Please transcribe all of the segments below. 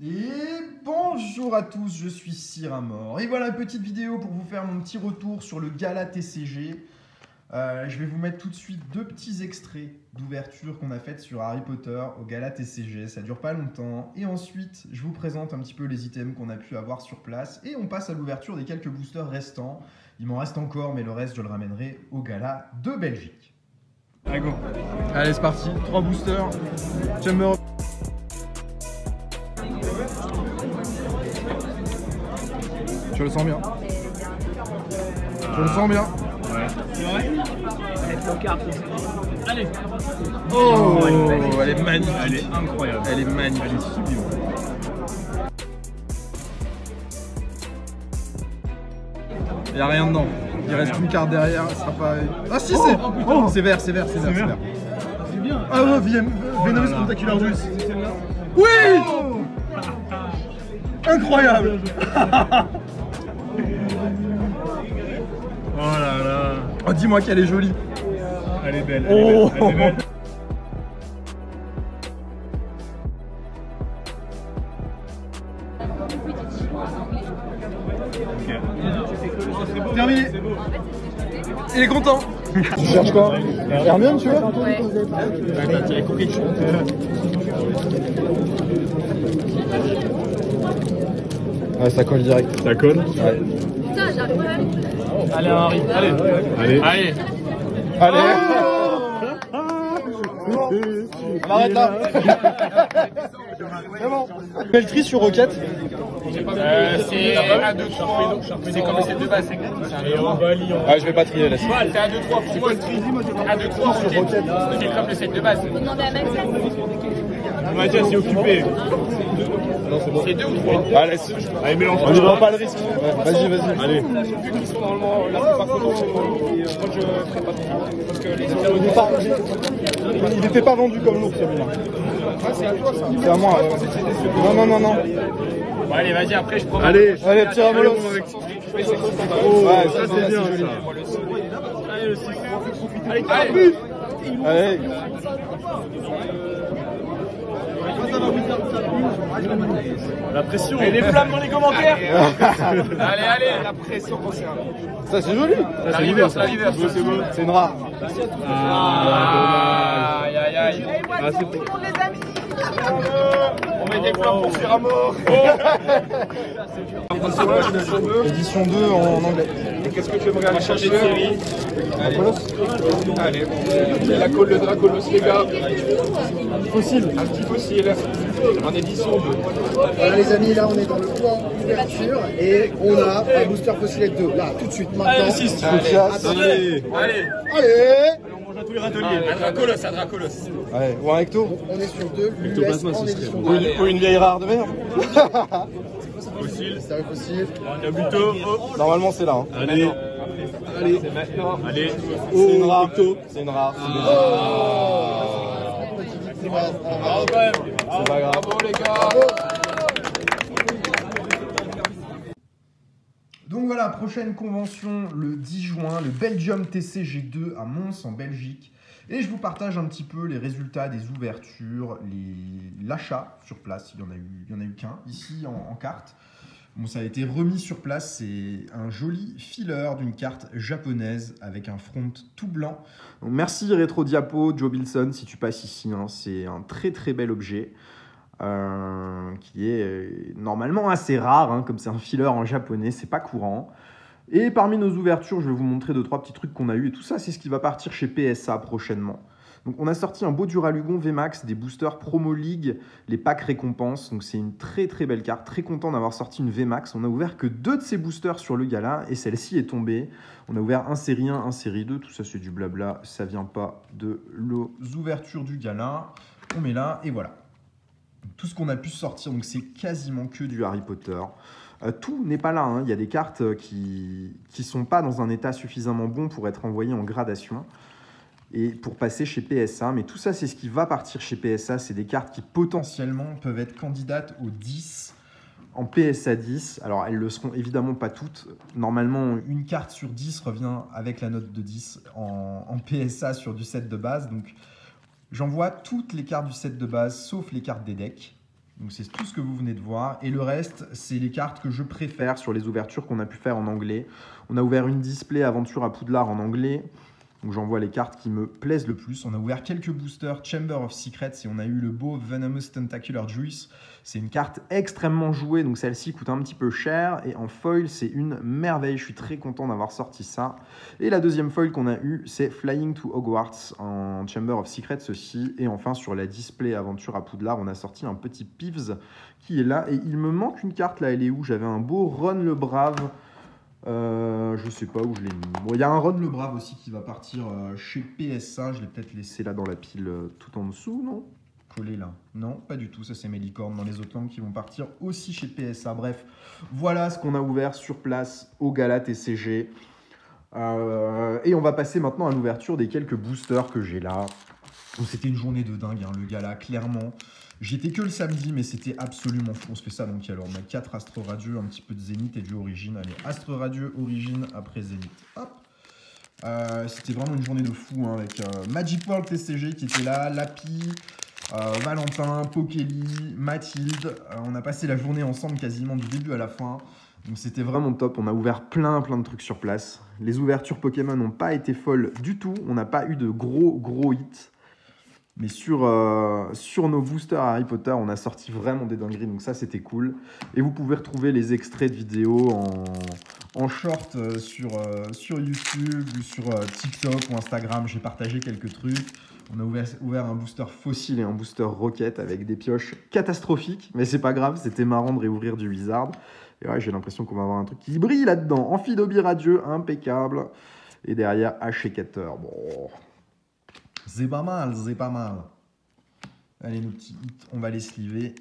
Et bonjour à tous, je suis Cyramor. Et voilà une petite vidéo pour vous faire mon petit retour sur le gala TCG. Je vais vous mettre tout de suite deux petits extraits d'ouverture qu'on a faites sur Harry Potter au gala TCG. Ça dure pas longtemps. Et ensuite, je vous présente un petit peu les items qu'on a pu avoir sur place. Et on passe à l'ouverture des quelques boosters restants. Il m'en reste encore, mais le reste, je le ramènerai au gala de Belgique. Allez, go. Allez, c'est parti. 3 boosters. Chamber. Je le sens bien. Je le sens bien. Ouais. C'est vrai? Allez. Oh, elle est magnifique. Elle est incroyable. Elle est magnifique. Elle est sublime. Il n'y a rien dedans. Il reste une carte derrière. Ça sera pas... Ah si, c'est... Oh, c'est vert, c'est vert, c'est vert, c'est vert. C'est bien. Ah ouais, Venomous Tentacular Juice. Oui. Incroyable. Oh là là. Oh, dis-moi qu'elle est jolie. Elle est belle. Oh. Elle est belle. Ok. Terminé. C'est beau. Il est content. Tu cherches quoi? Hermione, tu vois? Ouais. T'as tiré Coquetch. Ouais, ça colle direct. Ça colle? Ouais. Putain, j'arrive pas. Allez, Henri. Allez. Allez. Allez. Allez. On arrête là. C'est bon. Quel tri sur Rocket? C'est 1, 2, 3. C'est comme les 7 de base. Ah, je vais pas trier là. C'est 1, 2, 3 pour moi. 1, 2, 3 sur Rocket. C'est comme le 7 de base. Vous demandez à Maxence. Mathias est occupé. C'est 2 ou 3. Ah, laisse. Allez, mélange. On ne prend pas le risque. Ouais, vas-y, vas-y. Allez. Vu qu'ils sont normalement la plupart contre chez moi, moi je ferai pas trop. Parce que les Il n'était pas vendu comme l'autre celui-là. Ah, c'est à toi ça. C'est à moi. Non. Bon, allez, vas-y, après je prends. Allez, petit Ramolos. Ouais, c'est cool. Ouais, ça c'est bien. joli. Allez, le 6. Allez, allez. Allez. La pression. Et des flammes dans les commentaires. Allez, la pression concerne. Ça c'est joli. La reverse, la reverse. C'est beau. C'est une rare. Aïe, aïe, aïe. Ah, c'est beau. On met des flammes pour Cyramor. Édition 2 en anglais. Qu'est-ce que tu aimerais aller chercher de série? Allez, la colle de Dracolos, les gars. Fossile. Un petit fossile. En édition 2. Voilà les amis, là on est dans le point d'ouverture et on a un booster Fossilette 2, là tout de suite, maintenant. Allez, le 6. Allez. Allez. Allez, Tous les râteliers. Un Dracolos, un Dracolos. Allez, ou un Ecto. on est sur 2, l'US Ectoplasma, en ce serait édition bon. 2. Ou une vieille rare de merde. Fossile. Sérieux fossile. Kabuto. Oh. Normalement c'est là. Hein. Allez. Allez, c'est maintenant. Allez. C'est une rare. Ecto. C'est une rare. Bravo quand même. C'est pas grave. Bravo les gars. Donc voilà, prochaine convention le 10 juin, le Belgium TCG2 à Mons en Belgique. Et je vous partage un petit peu les résultats des ouvertures, l'achat sur place. Il y en a eu qu'un ici en carte. Bon, ça a été remis sur place. C'est un joli filler d'une carte japonaise avec un front tout blanc. Donc, merci Retro Diapo, Joe Bilson, si tu passes ici. Hein, c'est un très très bel objet. Qui est normalement assez rare, hein, comme c'est un filler en japonais, c'est pas courant. Et parmi nos ouvertures, je vais vous montrer 2-3 petits trucs qu'on a eu et tout ça, c'est ce qui va partir chez PSA prochainement. Donc on a sorti un beau Duralugon VMAX, des boosters Promo League, les packs récompenses, donc c'est une très très belle carte, très content d'avoir sorti une VMAX. On a ouvert que 2 de ces boosters sur le gala et celle-ci est tombée. On a ouvert un série 1, un série 2, tout ça c'est du blabla, ça vient pas de nos ouvertures du gala. On met là et voilà. Tout ce qu'on a pu sortir, donc c'est quasiment que du Harry Potter. Tout n'est pas là, hein. Il y a des cartes qui sont pas dans un état suffisamment bon pour être envoyées en gradation et pour passer chez PSA. Mais tout ça, c'est ce qui va partir chez PSA. C'est des cartes qui potentiellement peuvent être candidates au 10 en PSA 10. Alors, elles ne le seront évidemment pas toutes. Normalement, une carte sur 10 revient avec la note de 10 en PSA sur du set de base. Donc, j'envoie toutes les cartes du set de base, sauf les cartes des decks. Donc c'est tout ce que vous venez de voir. Et le reste, c'est les cartes que je préfère sur les ouvertures qu'on a pu faire en anglais. On a ouvert une display aventure à Poudlard en anglais. Donc j'envoie les cartes qui me plaisent le plus. On a ouvert quelques boosters Chamber of Secrets et on a eu le beau Venomous Tentacular Juice. C'est une carte extrêmement jouée, donc celle-ci coûte un petit peu cher. Et en foil, c'est une merveille. Je suis très content d'avoir sorti ça. Et la deuxième foil qu'on a eue, c'est Flying to Hogwarts en Chamber of Secrets aussi. Et enfin, sur la display aventure à Poudlard, on a sorti un petit Peeves qui est là. Et il me manque une carte là, elle est où? J'avais un beau Ron le Brave. Je sais pas où je l'ai mis. Bon, il y a un Ron le Brave aussi qui va partir chez PSA. Je l'ai peut-être laissé là dans la pile tout en dessous, non? Collé là. Non, pas du tout. Ça, c'est mes licornes dans les autres langues qui vont partir aussi chez PSA. Bref, voilà ce qu'on a ouvert sur place au Gala TCG. Et on va passer maintenant à l'ouverture des quelques boosters que j'ai là. C'était une journée de dingue, hein, le Gala, clairement. J'étais que le samedi, mais c'était absolument fou. On se fait ça, donc alors on a 4 Astre Radieux, un petit peu de Zénith et du Origine. Allez, Astre Radieux, Origine, après Zénith. Hop. C'était vraiment une journée de fou, hein, avec Magic World TCG qui était là, Lapi, Valentin, Pokéli, Mathilde. On a passé la journée ensemble quasiment du début à la fin. Donc c'était vraiment top. On a ouvert plein de trucs sur place. Les ouvertures Pokémon n'ont pas été folles du tout. On n'a pas eu de gros hits. Mais sur nos boosters Harry Potter, on a sorti vraiment des dingueries, donc ça c'était cool. Et vous pouvez retrouver les extraits de vidéos en short sur YouTube ou sur TikTok ou Instagram. J'ai partagé quelques trucs. On a ouvert un booster fossile et un booster rocket avec des pioches catastrophiques. Mais c'est pas grave, c'était marrant de réouvrir du Wizard. Et ouais, j'ai l'impression qu'on va avoir un truc qui brille là-dedans. Amphidobi radieux, impeccable. Et derrière, Haché-Cateur. Bon... C'est pas mal, c'est pas mal. Allez, nos petits hits, on va les sliver.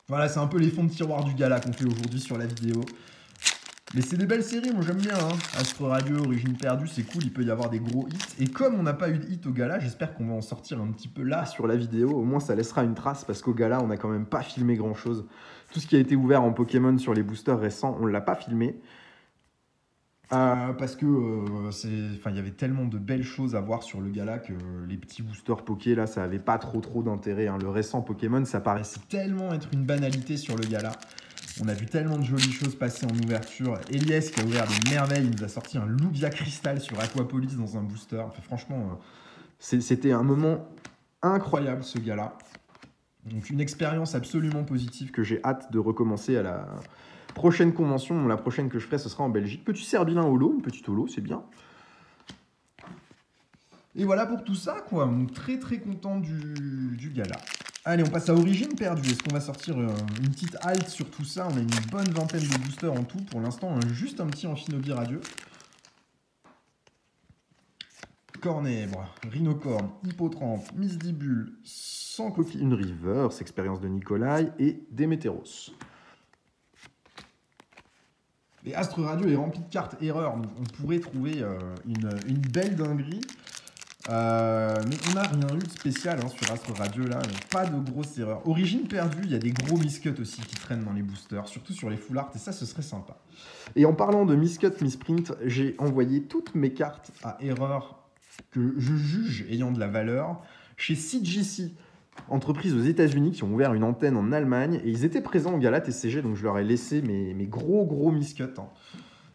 Voilà, c'est un peu les fonds de tiroir du Gala qu'on fait aujourd'hui sur la vidéo. Mais c'est des belles séries, moi j'aime bien. Hein. Astre Radieux, Origine Perdue, c'est cool, il peut y avoir des gros hits. Et comme on n'a pas eu de hit au Gala, j'espère qu'on va en sortir un petit peu là sur la vidéo. Au moins ça laissera une trace parce qu'au Gala, on n'a quand même pas filmé grand chose. Tout ce qui a été ouvert en Pokémon sur les boosters récents, on ne l'a pas filmé. Parce que il y avait tellement de belles choses à voir sur le Gala que les petits boosters Poké là, ça avait pas trop d'intérêt. Hein. Le récent Pokémon, ça paraissait tellement être une banalité sur le Gala. On a vu tellement de jolies choses passer en ouverture. Elias qui a ouvert des merveilles, il nous a sorti un Lugia Cristal sur Aquapolis dans un booster. Enfin, franchement, c'était un moment incroyable ce Gala. Donc une expérience absolument positive que j'ai hâte de recommencer à la prochaine convention. La prochaine que je ferai, ce sera en Belgique. Petit Serbin holo, une petite holo, c'est bien. Et voilà pour tout ça, quoi. Donc, très content du Gala. Allez, on passe à Origine Perdue. Est-ce qu'on va sortir une petite halte sur tout ça? On a une bonne vingtaine de boosters en tout. Pour l'instant, juste un petit Amphidobi radieux. Cornèbre, Rhinocorne, Hippotrampe, Misdibule, sans coquille, une Reverse, expérience de Nikolai et Démétéros. Et Astre Radieux est rempli de cartes erreurs, donc on pourrait trouver une belle dinguerie. Mais on n'a rien eu de spécial hein, sur Astre Radieux là, pas de grosses erreurs. Origine Perdue, il y a des gros miscuts aussi qui traînent dans les boosters, surtout sur les full art, et ça ce serait sympa. Et en parlant de miscut, misprint, j'ai envoyé toutes mes cartes à erreur que je juge ayant de la valeur chez CGC, entreprise aux États-Unis qui ont ouvert une antenne en Allemagne, et ils étaient présents au Gala TCG, donc je leur ai laissé mes gros miscuts. Hein.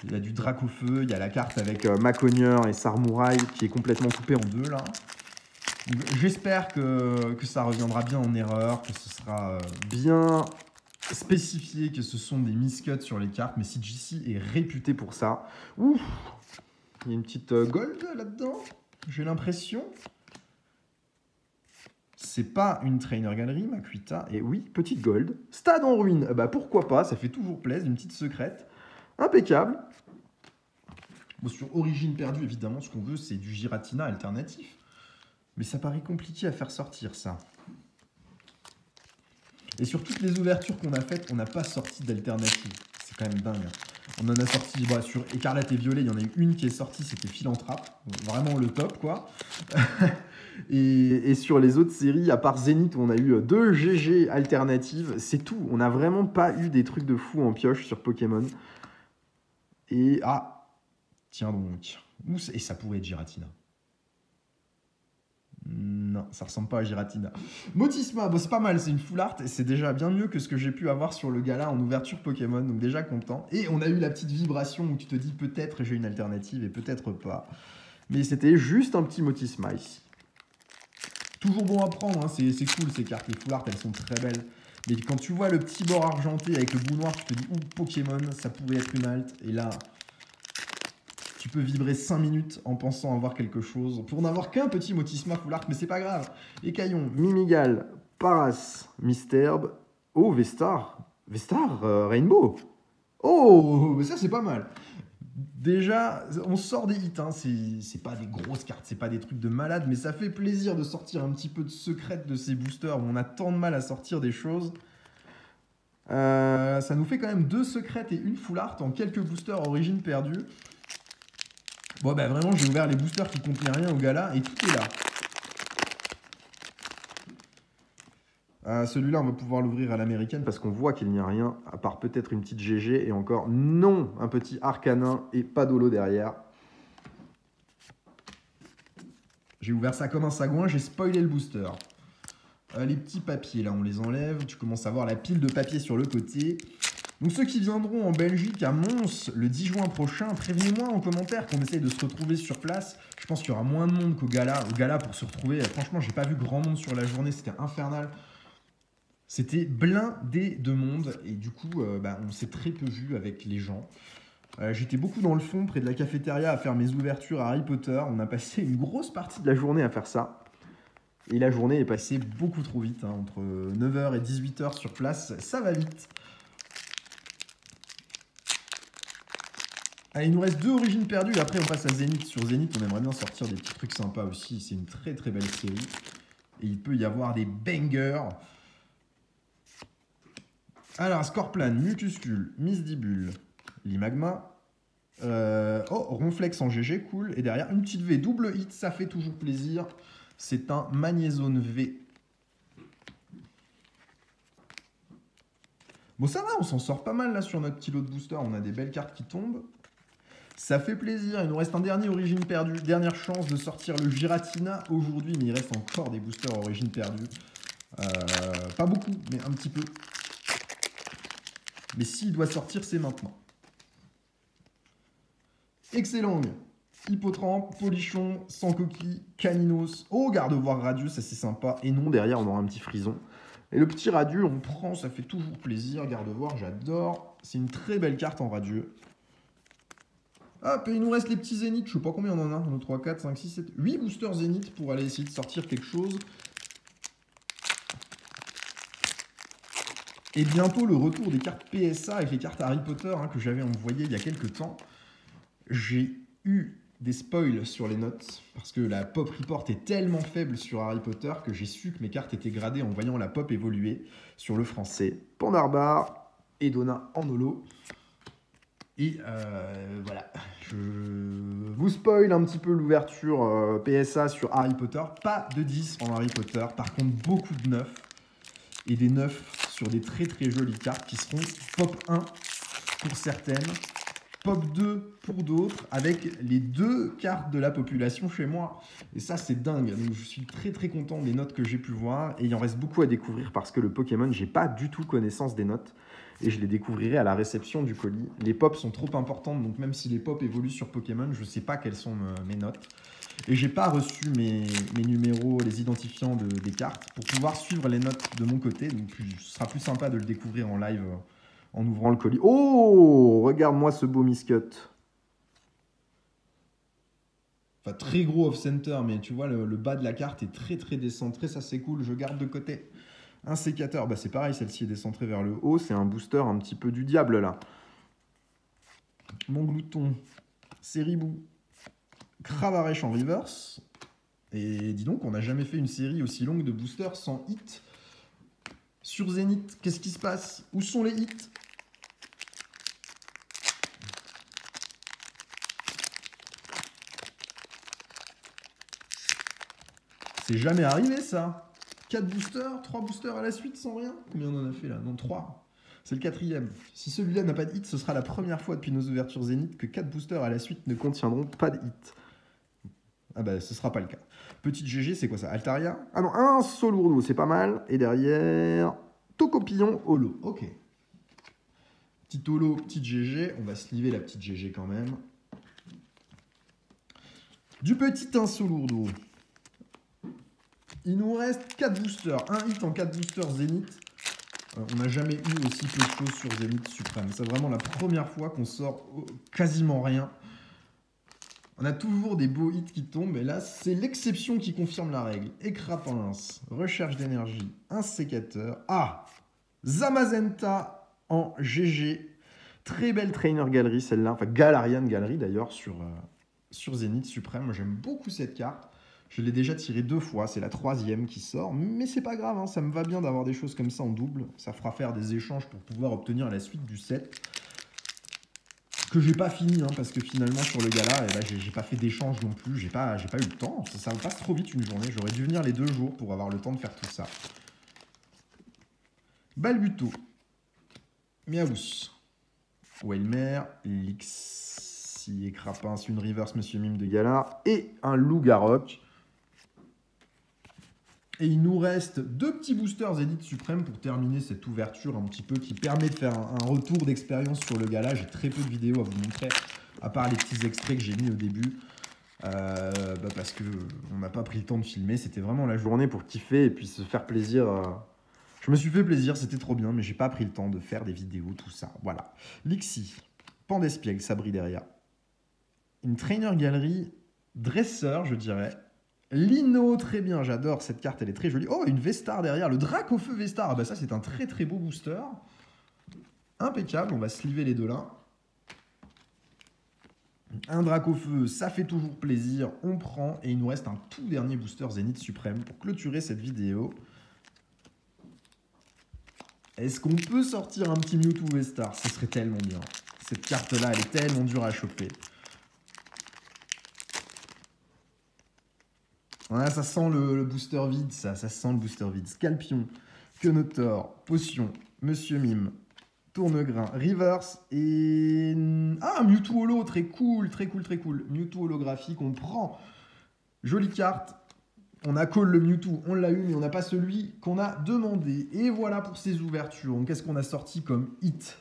Il y a du Dracofeu, il y a la carte avec Maconieur et Sarmouraï qui est complètement coupée en deux là. J'espère que ça reviendra bien en erreur, que ce sera bien spécifié que ce sont des miscuts sur les cartes, mais CGC est réputé pour ça. Ouf, il y a une petite gold là-dedans, j'ai l'impression. C'est pas une trainer galerie, Makuita. Et oui, petite gold. Stade en ruine, bah pourquoi pas, ça fait toujours plaisir, une petite secrète. Impeccable. Bon, sur Origine Perdue, évidemment, ce qu'on veut, c'est du Giratina alternatif. Mais ça paraît compliqué à faire sortir, ça. Et sur toutes les ouvertures qu'on a faites, on n'a pas sorti d'alternative. C'est quand même dingue. On en a sorti, bah, sur Écarlate et Violet, il y en a eu une qui est sortie, c'était Philanthrape. Vraiment le top, quoi. et sur les autres séries, à part Zénith, où on a eu 2 GG alternatives, c'est tout. On n'a vraiment pas eu des trucs de fou en pioche sur Pokémon. Et tiens donc. Et ça pourrait être Giratina. Non, ça ressemble pas à Giratina. Motisma, bon, c'est pas mal, c'est une full art et c'est déjà bien mieux que ce que j'ai pu avoir sur le gala en ouverture Pokémon, donc déjà content. Et on a eu la petite vibration où tu te dis peut-être j'ai une alternative et peut-être pas. Mais c'était juste un petit Motisma ici. Toujours bon à prendre, hein, c'est cool ces cartes, les full art elles sont très belles. Mais quand tu vois le petit bord argenté avec le bout noir, tu te dis Pokémon, ça pouvait être une alt. Et là, tu peux vibrer 5 minutes en pensant avoir quelque chose. Pour n'avoir qu'un petit Motisma full art, mais c'est pas grave. Écaillon, Mimigal, Paras, Misterbe. Oh, Vestar. Vestar, Rainbow. Oh, mais ça c'est pas mal. Déjà, on sort des hits, hein. C'est pas des grosses cartes, c'est pas des trucs de malade, mais ça fait plaisir de sortir un petit peu de secrète de ces boosters où on a tant de mal à sortir des choses. Ça nous fait quand même 2 secrètes et une full art en quelques boosters origine perdue. Bon, bah vraiment, j'ai ouvert les boosters qui contenaient rien au gala et tout est là. Celui-là, on va pouvoir l'ouvrir à l'américaine parce qu'on voit qu'il n'y a rien, à part peut-être une petite GG et encore non, un petit Arcanin et pas d'holo derrière. J'ai ouvert ça comme un sagouin, j'ai spoilé le booster. Les petits papiers, là, on les enlève. Tu commences à voir la pile de papier sur le côté. Donc ceux qui viendront en Belgique à Mons le 10 juin prochain, prévenez-moi en commentaire qu'on essaye de se retrouver sur place. Je pense qu'il y aura moins de monde qu'au gala. Au gala, pour se retrouver, franchement, j'ai pas vu grand monde sur la journée, c'était infernal. C'était blindé de monde et du coup, on s'est très peu vu avec les gens. J'étais beaucoup dans le fond, près de la cafétéria, à faire mes ouvertures à Harry Potter. On a passé une grosse partie de la journée à faire ça. Et la journée est passée beaucoup trop vite, hein, entre 9h et 18h sur place, ça va vite. Allez, il nous reste 2 origines perdues, et après on passe à Zénith. Sur Zénith, on aimerait bien sortir des petits trucs sympas aussi, c'est une très très belle série. Et il peut y avoir des bangers. Alors, Scorplan, Mutuscule, Misdibule, Limagma. Ronflex en GG, cool. Et derrière, une petite V, double hit, ça fait toujours plaisir. C'est un Magnézone V. Bon, ça va, on s'en sort pas mal là sur notre petit lot de booster. On a des belles cartes qui tombent. Ça fait plaisir. Il nous reste un dernier origine perdue. Dernière chance de sortir le Giratina aujourd'hui. Mais il reste encore des boosters origine perdue. Pas beaucoup, mais un petit peu. Mais s'il doit sortir, c'est maintenant. Excellent. Hippotrampe, Polichon, Sans Coquille, Caninos. Oh, Gardevoir Radieux, ça c'est sympa. Et non, derrière, on aura un petit Frison. Et le petit Radieux, on prend, ça fait toujours plaisir. Gardevoir, j'adore. C'est une très belle carte en Radieux. Hop, et il nous reste les petits Zéniths. Je sais pas combien on en a. 1, 2, 3, 4, 5, 6, 7, 8 boosters Zénith pour aller essayer de sortir quelque chose. Et bientôt le retour des cartes PSA avec les cartes Harry Potter hein, que j'avais envoyées il y a quelques temps. J'ai eu des spoils sur les notes parce que la pop report est tellement faible sur Harry Potter que j'ai su que mes cartes étaient gradées en voyant la pop évoluer sur le français. Pandarbar, Edona en holo. Et voilà, je vous spoil un petit peu l'ouverture PSA sur Harry Potter. Pas de 10 en Harry Potter, par contre beaucoup de 9. Et des 9 sur des très très jolies cartes qui seront pop 1 pour certaines, pop 2 pour d'autres, avec les 2 cartes de la population chez moi. Et ça c'est dingue, donc je suis très très content des notes que j'ai pu voir. Et il en reste beaucoup à découvrir parce que le Pokémon, j'ai pas du tout connaissance des notes. Et je les découvrirai à la réception du colis. Les pops sont trop importantes, donc même si les pops évoluent sur Pokémon, je ne sais pas quelles sont mes notes. Et j'ai pas reçu mes numéros, les identifiants des cartes, pour pouvoir suivre les notes de mon côté. Donc ce sera plus sympa de le découvrir en live en ouvrant le colis. Oh, regarde-moi ce beau Miscut. Enfin, très gros off-center, mais tu vois, le bas de la carte est très très décentré. Ça, c'est cool, je garde de côté. Un sécateur, bah c'est pareil, celle-ci est décentrée vers le haut. C'est un booster un petit peu du diable, là. Mon glouton, Seribou, Cravarèche en reverse. Et dis donc, on n'a jamais fait une série aussi longue de boosters sans hit. Sur Zénith, qu'est-ce qui se passe? Où sont les hits? C'est jamais arrivé, ça. 4 boosters, 3 boosters à la suite sans rien. Combien on en a fait là? Non, 3. C'est le 4e. Si celui-là n'a pas de hit, ce sera la première fois depuis nos ouvertures Zénith que 4 boosters à la suite ne contiendront pas de hit. Ah bah ce sera pas le cas. Petite GG, c'est quoi ça? Altaria? Ah non, un Solourdo, c'est pas mal. Et derrière, Tocopillon Holo. Ok. Petit Holo, petite GG. On va sliver la petite GG quand même. Du petit Insolourdo. Il nous reste 4 boosters. Un hit en 4 boosters Zénith. On n'a jamais eu aussi peu de choses sur Zénith Suprême. C'est vraiment la première fois qu'on sort quasiment rien. On a toujours des beaux hits qui tombent, et là, c'est l'exception qui confirme la règle. Écrapince, recherche d'énergie, un sécateur. Ah, Zamazenta en GG. Très belle trainer galerie, celle-là. Enfin, Galarian Galerie, d'ailleurs, sur Zénith Suprême. Moi, j'aime beaucoup cette carte. Je l'ai déjà tirée 2 fois. C'est la 3e qui sort. Mais c'est pas grave, hein, ça me va bien d'avoir des choses comme ça en double. Ça fera faire des échanges pour pouvoir obtenir la suite du set. Que j'ai pas fini, hein, parce que finalement sur le gala, eh ben, j'ai pas fait d'échange non plus, j'ai pas eu le temps, ça me passe trop vite une journée, j'aurais dû venir les 2 jours pour avoir le temps de faire tout ça. Balbuto, Miaous, Wellmer, Lixi et Crapince, une reverse Monsieur Mime de gala, et un Loup-Garroc. Et il nous reste 2 petits boosters Zénith Suprême pour terminer cette ouverture un petit peu qui permet de faire un retour d'expérience sur le gala. J'ai très peu de vidéos à vous montrer, à part les petits extraits que j'ai mis au début. Parce qu'on n'a pas pris le temps de filmer. C'était vraiment la journée pour kiffer et puis se faire plaisir. Je me suis fait plaisir, c'était trop bien, mais j'ai pas pris le temps de faire des vidéos, tout ça. Voilà. Lixi, Pandespiègle, ça brille derrière. Une trainer galerie dresseur, je dirais. Lino, très bien, j'adore cette carte, elle est très jolie. Oh, une Vestar derrière, le Dracofeu Vestar. Ah bah ça, c'est un très très beau booster. Impeccable, on va sliver les 2 là. Un Dracofeu, ça fait toujours plaisir, on prend. Et il nous reste un tout dernier booster Zénith Suprême pour clôturer cette vidéo. Est-ce qu'on peut sortir un petit Mewtwo Vestar? Ce serait tellement bien. Cette carte-là, elle est tellement dure à choper. Voilà, ça sent le booster vide, ça sent le booster vide. Scalpion, Quenotor, Potion, Monsieur Mime, Tournegrain, Reverse et... Ah, Mewtwo Holo, très cool, très cool, très cool. Mewtwo holographique, on prend. Jolie carte. On a call le Mewtwo, on l'a eu, mais on n'a pas celui qu'on a demandé. Et voilà pour ces ouvertures. Qu'est-ce qu'on a sorti comme hit?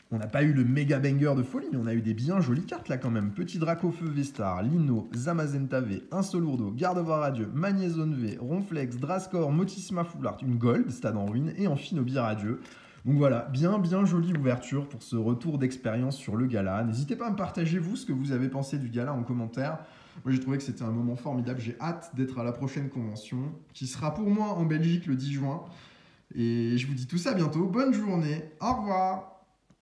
On n'a pas eu le méga banger de folie, mais on a eu des bien jolies cartes là quand même. Petit Dracofeu Vestar, Lino, Zamazenta V, un Solourdo, Gardevoir Radieux, Magnézone V, Ronflex, Drascore, Motisma Foulard, une Gold, Stade en ruine, et enfin Nobir Radieux. Donc voilà, bien jolie ouverture pour ce retour d'expérience sur le gala. N'hésitez pas à me partager vous ce que vous avez pensé du gala en commentaire. Moi j'ai trouvé que c'était un moment formidable, j'ai hâte d'être à la prochaine convention, qui sera pour moi en Belgique le 10 juin. Et je vous dis tout ça bientôt, bonne journée, au revoir.